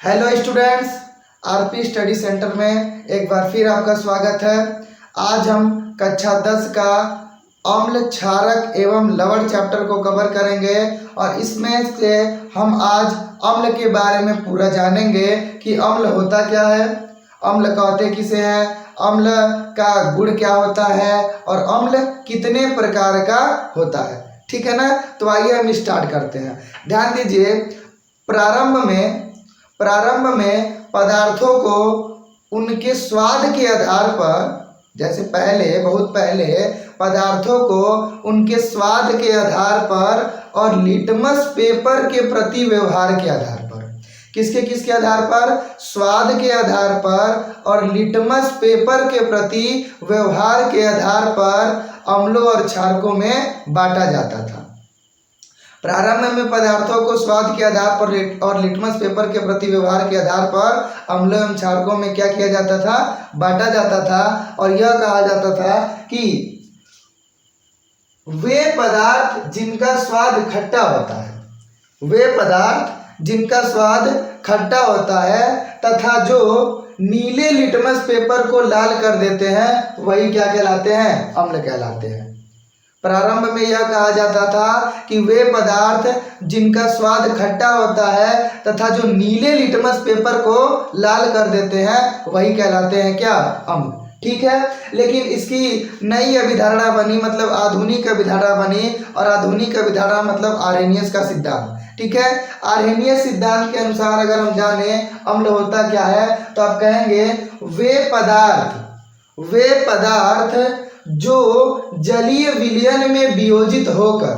Hello students, RP study centre में एक बार फिर आपका स्वागत है। आज हम कक्षा 10 का अम्ल, क्षारक एवं लवण चैप्टर को कवर करेंगे और इसमें से हम आज अम्ल के बारे में पूरा जानेंगे कि अम्ल होता क्या है, अम्ल कहते किसे हैं, अम्ल का गुण क्या होता है और अम्ल कितने प्रकार का होता है। ठीक है ना, तो आइए हम स्टार्ट करते हैं। ध्यान दीजिए, प्रारंभ में पदार्थों को उनके स्वाद के आधार पर, जैसे बहुत पहले पदार्थों को उनके स्वाद के आधार पर और लिटमस पेपर के प्रति व्यवहार के आधार पर, किसके आधार पर, स्वाद के आधार पर और लिटमस पेपर के प्रति व्यवहार के आधार पर अम्लों और क्षारकों में बांटा जाता था। प्रारंभ में पदार्थों को स्वाद के आधार पर और लिटमस पेपर के प्रति व्यवहार के आधार पर अम्लों एवं क्षारकों में क्या किया जाता था, बांटा जाता था। और यह कहा जाता था कि वे पदार्थ जिनका स्वाद खट्टा होता है, वे पदार्थ जिनका स्वाद खट्टा होता है तथा जो नीले लिटमस पेपर को लाल कर देते हैं, वही क्या कहलाते हैं, अम्ल कहलाते हैं। प्रारंभ में यह कहा जाता था कि वे पदार्थ जिनका स्वाद खट्टा होता है तथा जो नीले लिटमस पेपर को लाल कर देते हैं, वही कहलाते हैं क्या, अम्ल। ठीक है, लेकिन इसकी नई अभिधारणा बनी, मतलब आधुनिक अभिधारणा बनी, और आधुनिक अभिधारणा मतलब आर्हेनियस का सिद्धांत। ठीक है, आर्हेनियस सिद्धांत के अनुसार अगर हम जाने अम्ल होता क्या है, तो आप कहेंगे वे पदार्थ जो जलीय विलयन में वियोजित होकर,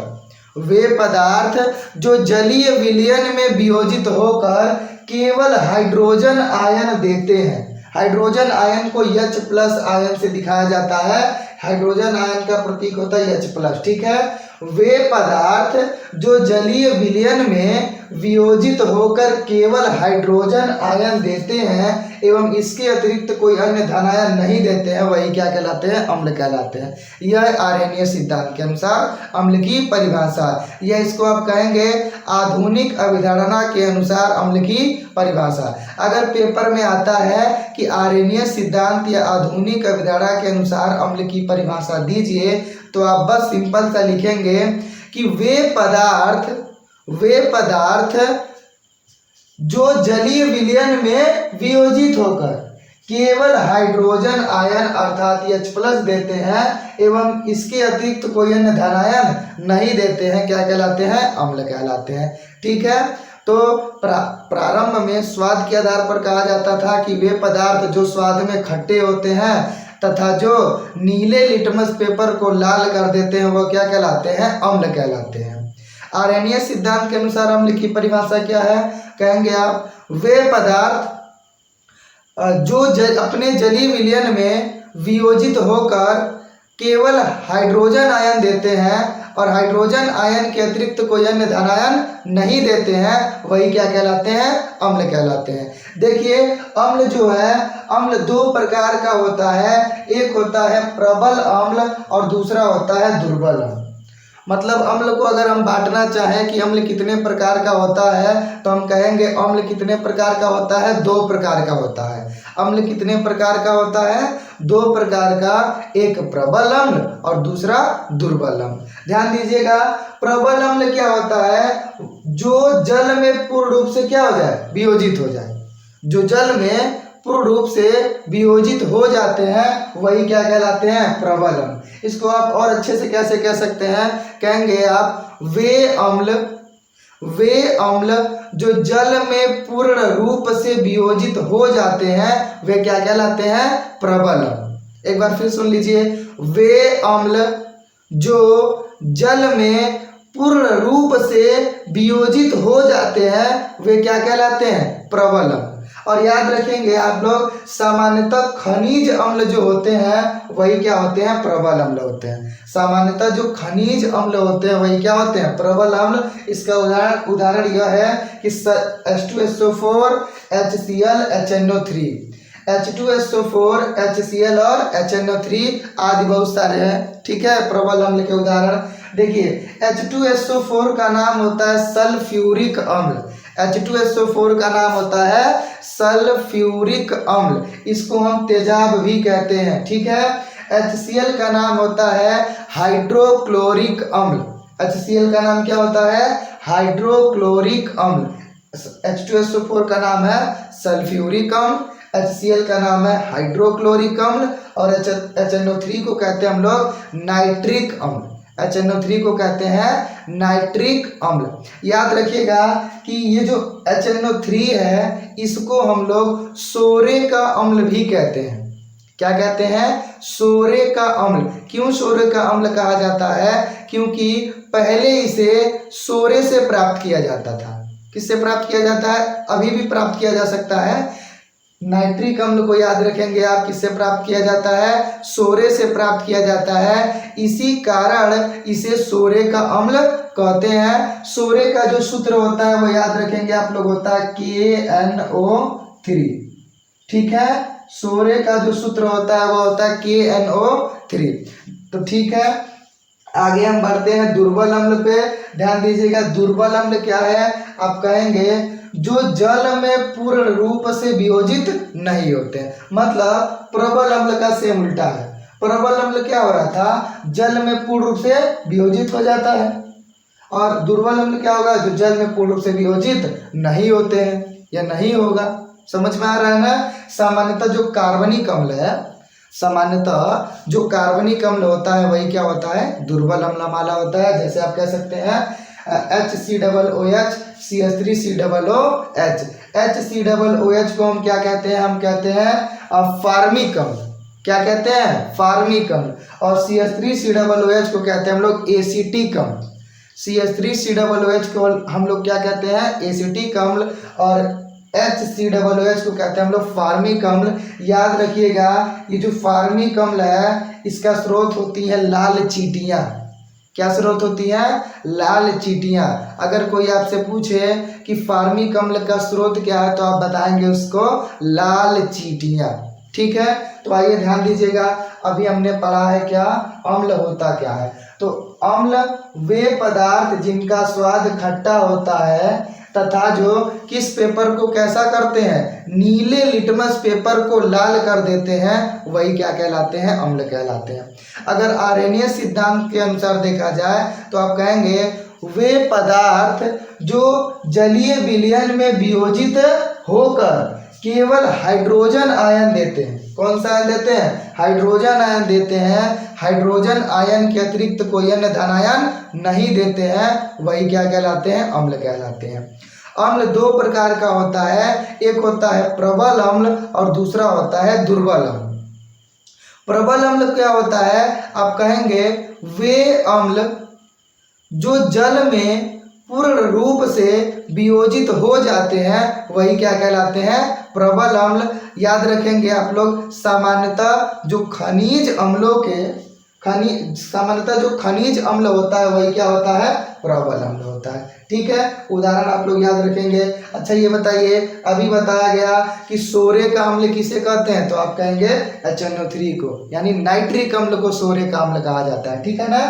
वे पदार्थ जो जलीय विलयन में वियोजित होकर केवल हाइड्रोजन आयन देते हैं। हाइड्रोजन आयन को H+ आयन से दिखाया जाता है, हाइड्रोजन आयन का प्रतीक होता है H+। ठीक है, वे पदार्थ जो जलीय विलयन में वियोजित होकर केवल हाइड्रोजन आयन देते हैं एवं इसके अतिरिक्त कोई अन्य धन आयन नहीं देते हैं, वही क्या कहलाते हैं, अम्ल कहलाते हैं। यह आर्हेनियस सिद्धांत के अनुसार अम्ल की परिभाषा, यह इसको आप कहेंगे आधुनिक अभिधारणा के अनुसार अम्ल की परिभाषा। अगर पेपर में आता है कि आर्हेनियस सिद्धांत या आधुनिक अभिधारणा के अनुसार अम्ल की परिभाषा दीजिए, तो आप बस सिंपल सा लिखेंगे कि वे पदार्थ जो जलीय विलयन में वियोजित होकर केवल हाइड्रोजन आयन अर्थात H+ देते हैं एवं इसके अतिरिक्त कोई अन्य धन आयन नहीं देते हैं, क्या कहलाते हैं, अम्ल कहलाते हैं। ठीक है, तो प्रारंभ में स्वाद के आधार पर कहा जाता था कि वे पदार्थ जो स्वाद में खट्टे होते हैं तथा जो नीले लिटमस पेपर को लाल कर देते हैं, वो क्या कहलाते हैं, अम्ल कहलाते हैं। आर्हेनियस सिद्धांत के अनुसार अम्ल की परिभाषा क्या है, कहेंगे आप वे पदार्थ जो अपने जलीय विलयन में वियोजित होकर केवल हाइड्रोजन आयन देते हैं और हाइड्रोजन आयन के अतिरिक्त कोई अन्य धन आयन नहीं देते हैं, वही क्या कहलाते हैं, अम्ल कहलाते हैं। देखिए, अम्ल जो है, अम्ल दो प्रकार का होता है, एक होता है प्रबल अम्ल और दूसरा होता है दुर्बल अम्ल। मतलब अम्ल को अगर हम बांटना चाहें कि अम्ल कितने प्रकार का होता है, तो हम कहेंगे अम्ल कितने प्रकार का होता है, 2 प्रकार का होता है। अम्ल कितने प्रकार का होता है, 2 प्रकार का, एक प्रबल अम्ल और दूसरा दुर्बल अम्ल। ध्यान दीजिएगा, प्रबल अम्ल क्या होता है, जो जल में पूर्ण रूप से क्या हो जाए, वियोजित हो जाए, जो जल में पूर्ण रूप से वियोजित हो जाते हैं, वही क्या कहलाते हैं, प्रबल अम्ल। इसको आप और अच्छे से कैसे कह सकते हैं, कहेंगे आप वे अम्ल जो जल में पूर्ण रूप से वियोजित हो जाते हैं, वे क्या कहलाते हैं, प्रबल अम्ल। एक बार फिर सुन लीजिए, वे अम्ल जो जल में पूर्ण रूप से वियोजित हो जाते हैं, वे क्या कहलाते हैं, प्रबल अम्ल। और याद रखेंगे आप लोग, सामान्यतः खनिज अम्ल जो होते हैं वही क्या होते हैं, प्रबल अम्ल होते हैं। सामान्यतः जो खनिज अम्ल होते हैं वही क्या होते हैं, प्रबल अम्ल। इसका उदाहरण यह है कि H2SO4 HCl HNO3, H2SO4 HCl और HNO3 आदि बहुत सारे हैं। ठीक है, प्रबल अम्ल के उदाहरण देखिए, H2SO4 का नाम होता है सल्फ्यूरिक अम्ल, H2SO4 का नाम होता है सल्फ्यूरिक अम्ल, इसको हम तेजाब भी कहते हैं, ठीक है। HCl का नाम होता है हाइड्रोक्लोरिक अम्ल, HCl का नाम क्या होता है, हाइड्रोक्लोरिक अम्ल। H2SO4 का नाम है सल्फ्यूरिक अम्ल, HCl का नाम है हाइड्रोक्लोरिक अम्ल, और HNO3 को कहते हैं हम लोग नाइट्रिक अम्ल, HNO3 को कहते हैं नाइट्रिक अम्ल। याद रखिएगा कि ये जो HNO3 है इसको हम लोग सोरे का अम्ल भी कहते हैं। क्या कहते हैं, सोरे का अम्ल। क्यों सोरे का अम्ल कहा जाता है, क्योंकि पहले इसे सोरे से प्राप्त किया जाता था। किससे प्राप्त किया जाता है, अभी भी प्राप्त किया जा सकता है। नाइट्रिक अम्ल को याद रखेंगे आप, किससे प्राप्त किया जाता है, सोरे से प्राप्त किया जाता है, इसी कारण इसे सोरे का अम्ल कहते हैं। सोरे का जो सूत्र होता है वो याद रखेंगे आप लोग, होता है KNO3, ठीक है। सोरे का जो सूत्र होता है वो होता है KNO3। तो ठीक है, आगे हम बढ़ते हैं दुर्बल अम्ल पे। ध्यान दीजिएगा, दुर्बल अम्ल क्या है, आप कहेंगे जो जल में पूर्ण रूप से वियोजित नहीं होते हैं। मतलब प्रबल अम्ल का सेम उल्टा है। प्रबल अम्ल क्या हो रहा था, जल में पूर्ण रूप से वियोजित हो जाता है, और दुर्बल अम्ल क्या होगा, जो जल में पूर्ण रूप से वियोजित नहीं होते हैं या नहीं होगा। समझ में आ रहा है ना। सामान्यतः जो कार्बनिक अम्ल है, सामान्यतः जो कार्बनिक अम्ल होता है वही क्या होता है, दुर्बल अम्लमाला होता है। जैसे आप कह सकते हैं HCOOH CH3COOH। HCOOH को हम क्या कहते हैं, हम कहते हैं फार्मिक अम्ल। क्या कहते हैं, फार्मिक अम्ल। और CH3COOH को कहते हैं हम लोग एसिटिक अम्ल। CH3COOH को हम लोग क्या कहते हैं, एसिटिक अम्ल, और HCOOH को कहते हैं हम लोग फार्मिक अम्ल। याद रखिएगा, ये जो फार्मिक अम्ल है इसका स्रोत होती है लाल चींटियाँ। क्या स्रोत होती है, लाल चींटियाँ। अगर कोई आपसे पूछे कि फार्मिक अम्ल का स्रोत क्या है तो आप बताएंगे उसको लाल चींटियाँ, ठीक है। तो आइए ध्यान दीजिएगा, अभी हमने पढ़ा है क्या, अम्ल होता क्या है। तो अम्ल वे पदार्थ जिनका स्वाद खट्टा होता है तथा जो किस पेपर को कैसा करते हैं, नीले लिटमस पेपर को लाल कर देते हैं, वही क्या कहलाते हैं, अम्ल कहलाते हैं। अगर आर्यनीय सिद्धांत के अनुसार देखा जाए तो आप कहेंगे वे पदार्थ जो जलीय विलयन में वियोजित होकर केवल हाइड्रोजन आयन देते हैं। कौन सा आयन देते हैं, हाइड्रोजन आयन देते हैं। हाइड्रोजन आयन के अतिरिक्त कोई अन्य धनायन नहीं देते हैं, वही क्या कहलाते हैं, अम्ल कहलाते हैं। अम्ल दो प्रकार का होता है, एक होता है प्रबल अम्ल और दूसरा होता है दुर्बल अम्ल। प्रबल अम्ल क्या होता है, आप कहेंगे वे अम्ल जो जल में पूर्ण रूप से वियोजित हो जाते हैं, वही क्या कहलाते हैं, प्रबल अम्ल। याद रखेंगे आप लोग, सामान्यतः जो खनिज अम्लों के सामान्यतः जो खनिज अम्ल होता है वही क्या होता है, प्रबल अम्ल होता है, ठीक है। उदाहरण आप लोग याद रखेंगे। अच्छा ये बताइए, अभी बताया गया कि सोरे का अम्ल किसे कहते हैं, तो आप कहेंगे HNO3 को, यानी नाइट्रिक अम्ल को सोरे का अम्ल कहा जाता है, ठीक है ना।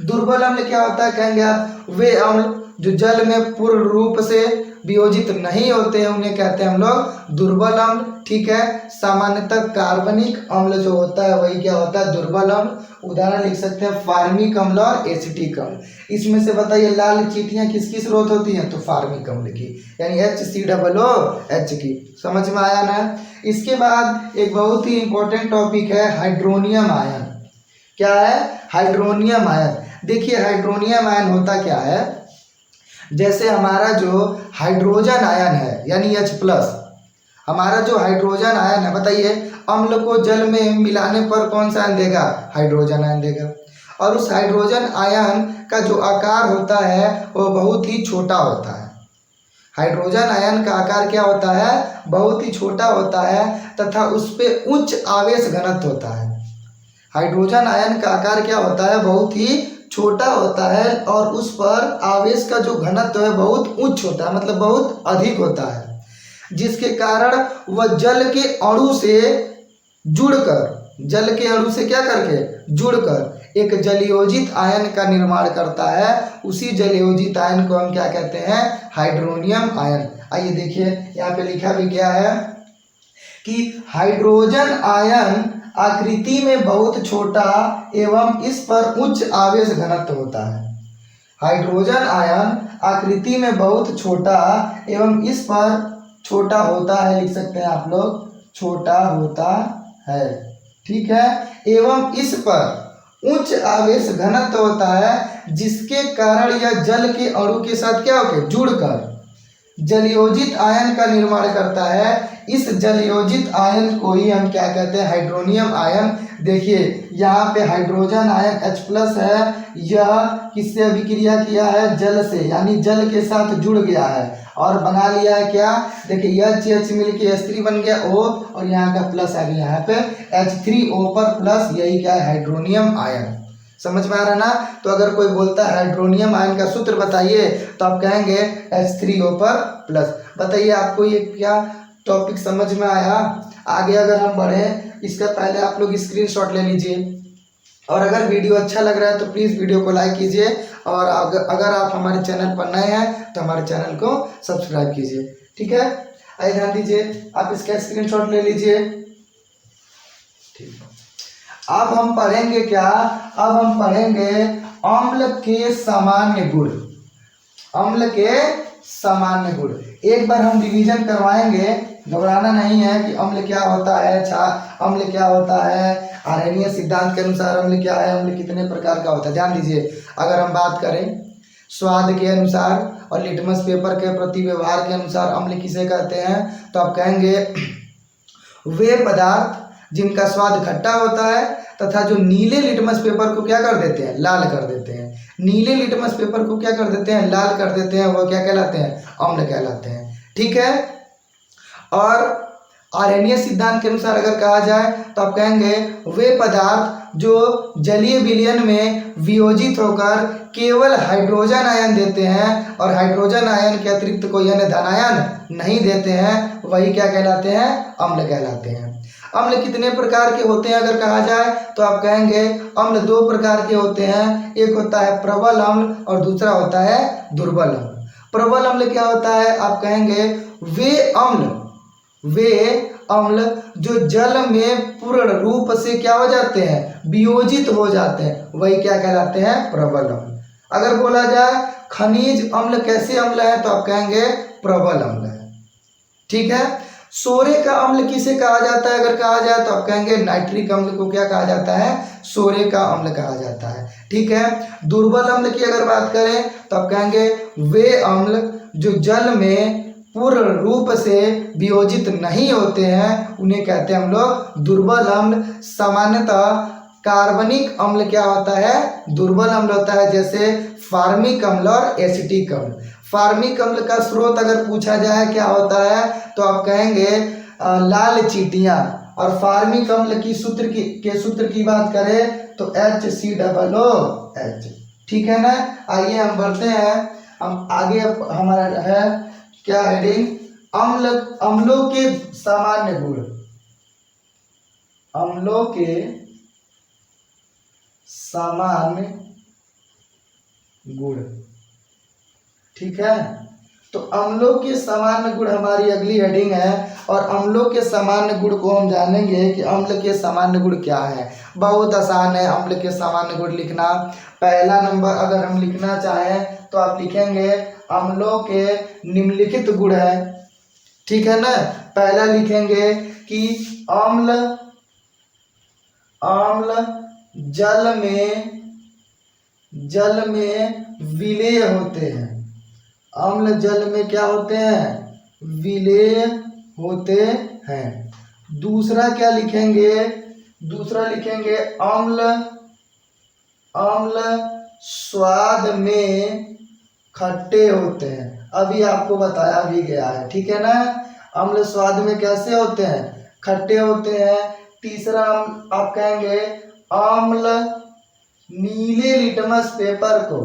दुर्बल अम्ल क्या होता है, कहेंगे आप वे अम्ल जो जल में पूर्ण रूप से वियोजित नहीं होते हैं, उन्हें कहते हैं हम लोग दुर्बल अम्ल, ठीक है। सामान्यतः कार्बनिक अम्ल जो होता है वही क्या होता है, दुर्बल अम्ल। उदाहरण लिख सकते हैं फार्मिक अम्ल और एसिटिक अम्ल। इसमें से बताइए लाल चींटियाँ किसकी स्रोत होती हैं, तो फार्मिक अम्ल की, यानी HCOOH की। समझ में आया ना। इसके बाद एक बहुत ही इंपॉर्टेंट टॉपिक है हाइड्रोनियम आयन। क्या है, हाइड्रोनियम आयन। देखिए हाइड्रोनियम आयन होता क्या है, जैसे हमारा जो हाइड्रोजन आयन है यानी H+, हमारा जो हाइड्रोजन आयन है, बताइए अम्ल को जल में मिलाने पर कौन सा आयन देगा, हाइड्रोजन आयन देगा। और उस हाइड्रोजन आयन का जो आकार होता है वो बहुत ही छोटा होता है। हाइड्रोजन आयन का आकार क्या होता है, बहुत ही छोटा होता है तथा उस पर उच्च आवेश घनत्व होता है। हाइड्रोजन आयन का आकार क्या होता है, बहुत ही छोटा होता है और उस पर आवेश का जो घनत्व है बहुत उच्च होता है, मतलब बहुत अधिक होता है, जिसके कारण वह जल के अणु से जुड़कर, जल के अणु से क्या करके जुड़कर एक जलयोजित आयन का निर्माण करता है, उसी जलयोजित आयन को हम क्या कहते हैं? Hydronium ion. आइए देखिए यहाँ पे लिखा भी क्या है कि हाइड्रोजन आयन आकृति में बहुत छोटा एवं इस पर उच्च आवेश घनत्व होता है। हाइड्रोजन आयन आकृति में बहुत छोटा एवं इस पर छोटा होता है, लिख सकते हैं आप लोग, छोटा होता है, ठीक है। एवं इस पर उच्च आवेश घनत्व होता है, जिसके कारण यह जल के अणु के साथ क्या होकर जुड़कर जलयोजित आयन का निर्माण करता है। इस जलयोजित आयन को ही हम क्या कहते हैं? Hydronium ion. देखिए यहाँ पे हाइड्रोजन आयन H+ है, यह किससे अभिक्रिया किया है? जल से, यानी जल के साथ जुड़ गया है और बना लिया है क्या? देखिए H मिलके H3 बन गया O, और यहाँ का प्लस आ गया यहाँ पे H3O पर प्लस, यही क्या है? Hydronium ion. समझ में आ रहा है ना? तो अगर कोई बोलता है हाइड्रोनियम आयन का सूत्र बताइए, तो आप कहेंगे H3O पर प्लस। बताइए आपको ये क्या टॉपिक समझ में आया? आगे अगर हम बढ़े, इसका पहले आप लोग स्क्रीनशॉट ले लीजिए, और अगर वीडियो अच्छा लग रहा है तो प्लीज़ वीडियो को लाइक कीजिए, और अगर आप हमारे चैनल पर नए हैं तो हमारे चैनल को सब्सक्राइब कीजिए, ठीक है। आइए ध्यान दीजिए, आप इसका स्क्रीनशॉट ले लीजिए, ठीक है। अब हम पढ़ेंगे क्या? अब हम पढ़ेंगे अम्ल के सामान्य गुण। अम्ल के सामान्य गुण एक बार हम रिवीजन करवाएंगे, घबराना नहीं है कि अम्ल क्या होता है, अम्ल क्या होता है, आर्यनीय सिद्धांत के अनुसार अम्ल क्या है, अम्ल कितने प्रकार का होता है। ध्यान दीजिए, अगर हम बात करें स्वाद के अनुसार और लिटमस पेपर के प्रति व्यवहार के अनुसार अम्ल किसे कहते हैं, तो आप कहेंगे वे पदार्थ जिनका स्वाद खट्टा होता है तथा जो नीले लिटमस पेपर को क्या कर देते हैं? लाल कर देते हैं। नीले लिटमस पेपर को क्या कर देते हैं? लाल कर देते हैं। वो क्या कहलाते हैं? अम्ल कहलाते हैं, ठीक है। और आर्यनीय सिद्धांत के अनुसार अगर कहा जाए तो आप कहेंगे वे पदार्थ जो जलीय विलयन में वियोजित होकर केवल हाइड्रोजन आयन देते हैं और हाइड्रोजन आयन के अतिरिक्त कोई अन्य धनायन नहीं देते हैं, वही क्या कहलाते हैं? अम्ल कहलाते हैं। अम्ल कितने प्रकार के होते हैं अगर कहा जाए तो आप कहेंगे अम्ल दो प्रकार के होते हैं, एक होता है प्रबल अम्ल और दूसरा होता है दुर्बल अम्ल। प्रबल अम्ल क्या होता है? आप कहेंगे वे अम्ल जो जल में पूर्ण रूप से क्या हो जाते हैं? वियोजित हो जाते हैं, वही क्या कहलाते हैं? प्रबल अम्ल। अगर बोला जाए खनिज अम्ल कैसे अम्ल है, तो आप कहेंगे प्रबल अम्ल है, ठीक है। सोरे का अम्ल किसे कहा जाता है अगर कहा जाए तो आप कहेंगे नाइट्रिक अम्ल को क्या कहा जाता है? सोरे का अम्ल कहा जाता है, ठीक है। दुर्बल अम्ल की अगर बात करें तो आप कहेंगे वे अम्ल जो जल में पूर्ण रूप से वियोजित नहीं होते हैं, उन्हें कहते हैं हम लोग दुर्बल अम्ल। सामान्यतः कार्बनिक अम्ल क्या होता है? दुर्बल अम्ल होता है, जैसे फार्मिक अम्ल और एसिटिक अम्ल। फार्मिक अम्ल का स्रोत अगर पूछा जाए क्या होता है, तो आप कहेंगे लाल चींटियां। और फार्मिक अम्ल की सूत्र की बात करें तो HCOOH, ठीक है ना। आइए हम बढ़ते हैं, हम आगे हमारा है क्या हेडिंग? अम्लों के सामान्य गुण। अम्लों के सामान्य गुण, ठीक है। तो अम्लों के सामान्य गुण हमारी अगली हेडिंग है, और अम्लों के सामान्य गुण को हम जानेंगे कि अम्ल के सामान्य गुण क्या है। बहुत आसान है अम्ल के सामान्य गुण लिखना। पहला नंबर अगर हम लिखना चाहें तो आप लिखेंगे अम्लों के निम्नलिखित गुण है, ठीक है ना। पहला लिखेंगे कि अम्ल जल में विलेय होते हैं। अम्ल जल में क्या होते हैं? विलेय होते हैं। दूसरा क्या लिखेंगे? दूसरा लिखेंगे अम्ल स्वाद में खट्टे होते हैं। अभी आपको बताया भी गया है, ठीक है ना। अम्ल स्वाद में कैसे होते हैं? खट्टे होते हैं। तीसरा आप कहेंगे अम्ल नीले लिटमस पेपर को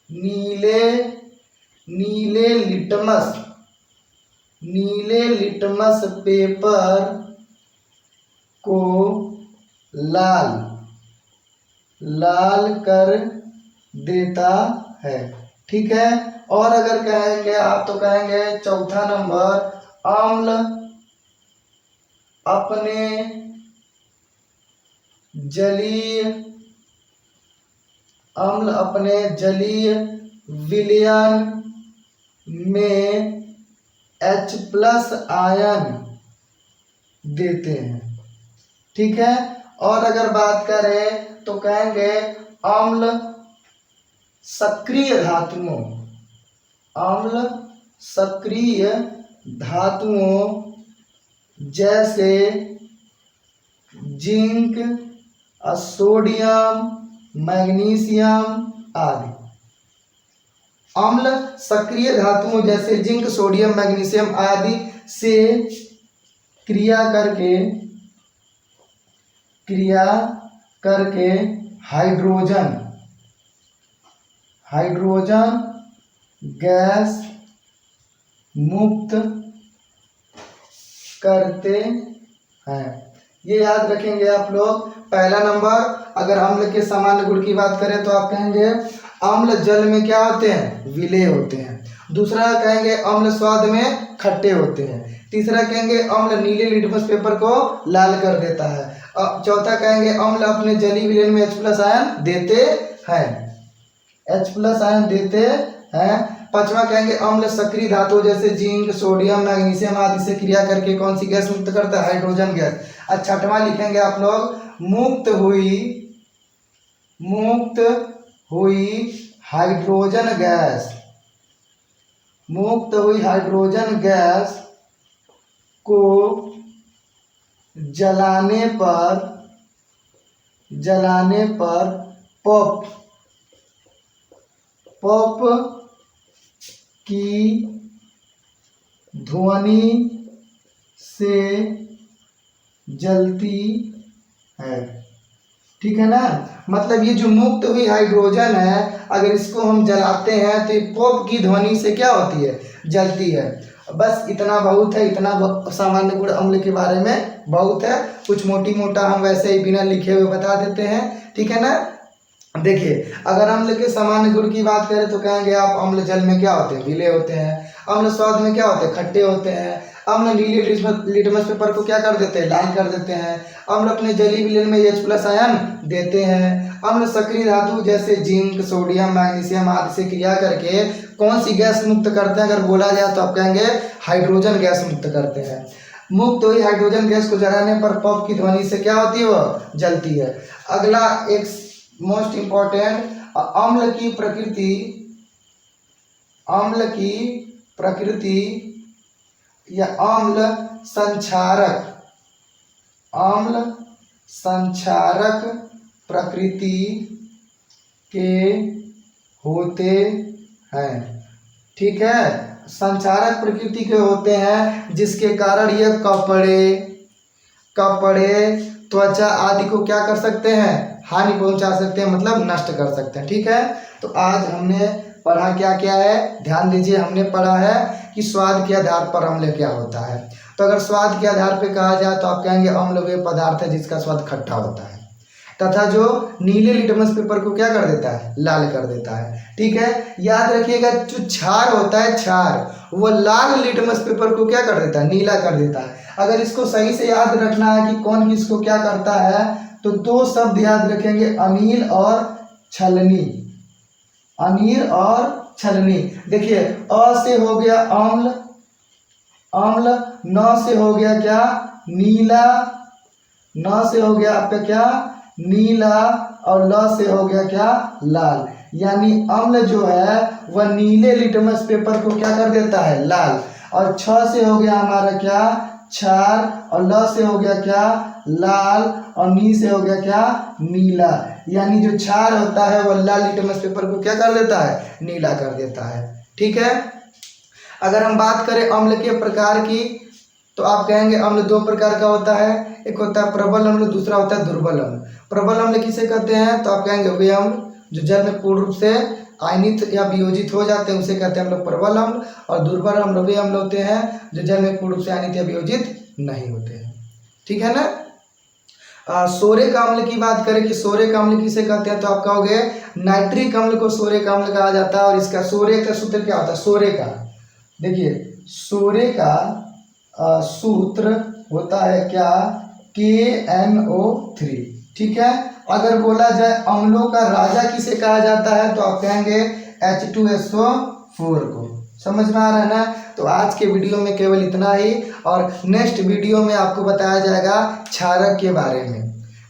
नीले लिटमस पेपर को लाल लाल कर देता है। ठीक है। और अगर कहेंगे आप तो कहेंगे चौथा नंबर, अम्ल अपने जलीय विलयन में H+ आयन देते हैं। ठीक है। और अगर बात करें तो कहेंगे अम्ल सक्रिय धातुओं जैसे जिंक, सोडियम, मैग्नीशियम आदि। अम्ल सक्रिय धातुओं जैसे जिंक, सोडियम, मैग्नीशियम आदि से क्रिया करके हाइड्रोजन गैस मुक्त करते हैं। ये याद रखेंगे आप लोग। पहला नंबर, अगर अम्ल के सामान्य गुण की बात करें तो आप कहेंगे अम्ल जल में क्या होते हैं, विलेय होते हैं। दूसरा कहेंगे अम्ल स्वाद में खट्टे होते हैं। तीसरा कहेंगे अम्ल नीले लिटमस पेपर को लाल कर देता है। चौथा कहेंगे अम्ल अपने जलीय विलयन में H+ आयन देते हैं। पांचवा कहेंगे अम्ल सक्रिय धातु जैसे जिंक, सोडियम, मैग्नीशियम आदि से क्रिया करके कौन सी गैस मुक्त करता है, हाइड्रोजन गैस। और छठवां लिखेंगे आप लोग मुक्त हुई हाइड्रोजन गैस को जलाने पर पॉप की ध्वनि से जलती है। ठीक है ना। मतलब ये जो मुक्त हुई हाइड्रोजन है, अगर इसको हम जलाते हैं तो ये पॉप की ध्वनि से क्या होती है, जलती है। बस इतना बहुत है। इतना सामान्य गुण अम्ल के बारे में बहुत है। कुछ मोटी मोटा हम वैसे ही बिना लिखे हुए बता देते हैं। ठीक है ना। देखिए, अगर अम्ल के सामान्य गुण की बात करें तो कहेंगे आप अम्ल जल में क्या होते हैं, विलेय होते हैं। अम्ल स्वाद में क्या होते हैं, खट्टे होते हैं। अम्ल नीले लिटमस पेपर को क्या कर देते हैं, लाल कर देते हैं। अम्ल अपने जलीय विलयन में H+ आयन देते हैं। अम्ल सक्रिय धातु जैसे जिंक, सोडियम, मैग्नीशियम आदि से क्रिया करके कौन सी गैस मुक्त करते हैं, अगर बोला जाए तो आप कहेंगे हाइड्रोजन गैस मुक्त करते हैं। मुक्त हुई हाइड्रोजन गैस को जलाने पर पॉप की ध्वनि से क्या होती है, वह जलती है। अगला एक मोस्ट इंपॉर्टेंट, अम्ल की प्रकृति या अम्ल संक्षारक प्रकृति के होते हैं। ठीक है। संक्षारक प्रकृति के होते हैं, जिसके कारण ये कपड़े त्वचा आदि को क्या कर सकते हैं, हानि पहुंचा सकते हैं, मतलब नष्ट कर सकते हैं। ठीक है। तो आज हमने पढ़ा क्या क्या है, ध्यान दीजिए। हमने पढ़ा है कि स्वाद के आधार पर अम्ल क्या होता है। तो अगर स्वाद के आधार पर कहा जाए तो आप कहेंगे अम्ल वे पदार्थ है जिसका स्वाद खट्टा होता है, तथा जो नीले लिटमस पेपर को क्या कर देता है, लाल कर देता है। ठीक है। याद रखिएगा, जो क्षार होता है, क्षार, वो लाल लिटमस पेपर को क्या कर देता है, नीला कर देता है। अगर इसको सही से याद रखना है कि कौन किसको क्या करता है, तो दो शब्द याद रखेंगे, अनिल और छलनी। देखिए, अ से हो गया अम्ल, न से हो गया क्या, नीला, न से हो गया आपका क्या, नीला, और ल से हो गया क्या, लाल। यानी अम्ल जो है वह नीले लिटमस पेपर को क्या कर देता है, लाल। और छ से हो गया हमारा क्या, क्षार, और ल से हो गया क्या, लाल, और नी से हो गया क्या, नीला। यानी जो क्षार होता है वह लाल लिटमस पेपर को क्या कर देता है, नीला कर देता है। ठीक है। अगर हम बात करें अम्ल के प्रकार की, तो आप कहेंगे अम्ल दो प्रकार का होता है। एक होता है प्रबल अम्ल, दूसरा होता है दुर्बल अम्ल। प्रबल अम्ल किसे कहते हैं, तो आप कहेंगे वे अम्ल जो जल में पूर्ण रूप से आयनित या वियोजित हो जाते हैं, उसे कहते हैं हम लोग प्रबल अम्ल। और दुर्बल अम्ल वे अम्ल होते हैं जो जल में पूर्ण रूप से आयनित या वियोजित नहीं होते हैं। ठीक है ना। सोरिक अम्ल की बात करें कि सोरिक अम्ल किसे कहते हैं, तो आप कहोगे नाइट्रिक अम्ल को सोरिक अम्ल कहा जाता है। और इसका सोरे का सूत्र क्या होता है, सोरे का, देखिए सोरे का सूत्र होता है क्या, KNO3, ठीक है। अगर बोला जाए अम्लों का राजा किसे कहा जाता है, तो आप कहेंगे H2SO4 को। समझ में आ रहा है ना। तो आज के वीडियो में केवल इतना ही, और नेक्स्ट वीडियो में आपको बताया जाएगा क्षारक के बारे में।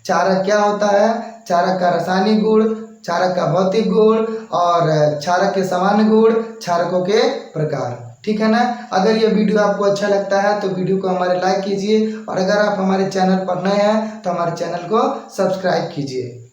क्षारक क्या होता है, क्षारक का रासायनिक गुण, क्षारक का भौतिक गुण, और क्षारक के सामान्य गुण, क्षारकों के प्रकार, ठीक है ना। अगर ये वीडियो आपको अच्छा लगता है तो वीडियो को हमारे लाइक कीजिए, और अगर आप हमारे चैनल पर नए हैं तो हमारे चैनल को सब्सक्राइब कीजिए।